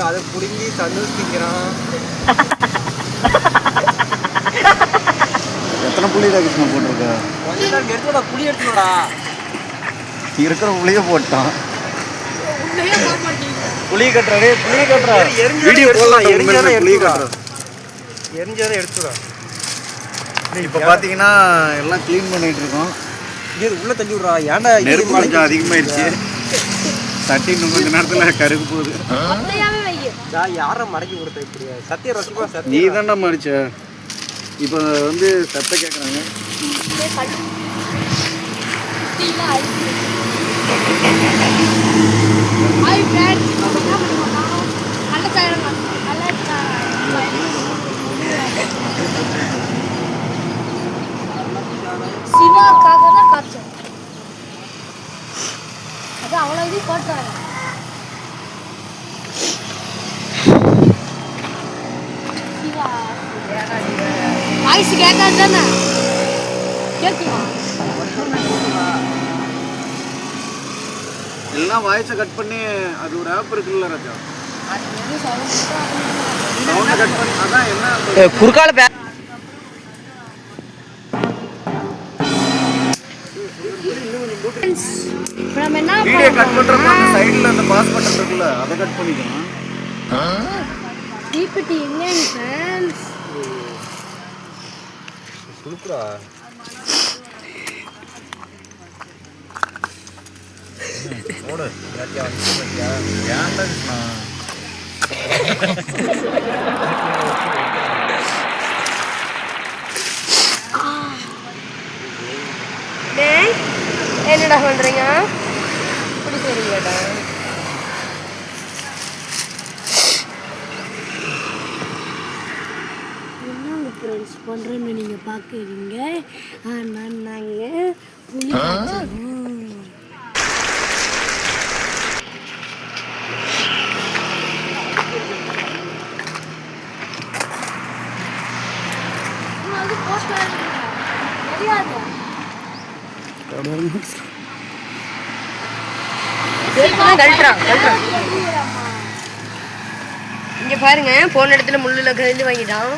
அதை புடுங்கி சந்தோஷ் திங்கிறான். எத்தனை புள்ளிடா கிருஷ்ணா போட்டிருக்க? கொஞ்ச நேரம் எடுத்துடா, புளி எடுத்துடா. இருக்கிற புளிய போட்டான். புளி கட்டுறாரு, புளி கட்டுறாரு. வீடியோ போடலாம். புளி கட்டுறாரு. எரிஞ்சாதான் எடுத்துடா. இப்போ பார்த்தீங்கன்னா எல்லாம் க்ளீன் பண்ணிட்டு இருக்கோம். இது உள்ள தள்ளி விட்றா. ஏன்டா நெருப்பு கொஞ்சம் அதிகமாயிடுச்சு. தட்டி இன்னும் கொஞ்ச நேரத்தில் கருகு போகுது. யாரை மடக்கி கொடுத்த இப்படி? சத்திய ரசிப்பா சார். நீ தான்டா மடிச்ச. இப்போ வந்து சத்தை கேட்குறாங்க. சிவாக்காக தான் காய்ச்சல். அது அவ்வளோ இது போட்டாங்க. சிவா வாய்ஸ் கேட்காது தானே? கேட்குமா? எல்லாம் வாய்ஸை கட் பண்ணி அது ஒரு ஆப் இருக்குல்ல ராஜா, சவுண்டை கட் பண்ணி அதான் என்ன குறுக்கால வீடியோ கட் பண்றப்ப அந்த சைடுல அந்த பாஸ் பட்டன் இருக்குல்ல அதை கட் பண்ணிக்கலாம். டிபிடி இல்லைங்க ஃப்ரெண்ட்ஸ். குளுக்குறா. ஓடு யாத்தியா வந்துட்டியா? ஏன்டா கிருஷ்ணா டேய் என்னடா பண்றீங்க? இப்படி செய்றீங்கடா. என்னங்க ஃப்ரெண்ட்ஸ் பண்றேன்னு நீங்க பாக்குறீங்க. ஆனால் நாங்க புளி காய்ச்சறோம். அது போஸ்டர் தெரியாது. இங்க பாருங்க, போன இடத்துல முள்ளுல கழிந்து வாங்கிட்டான்.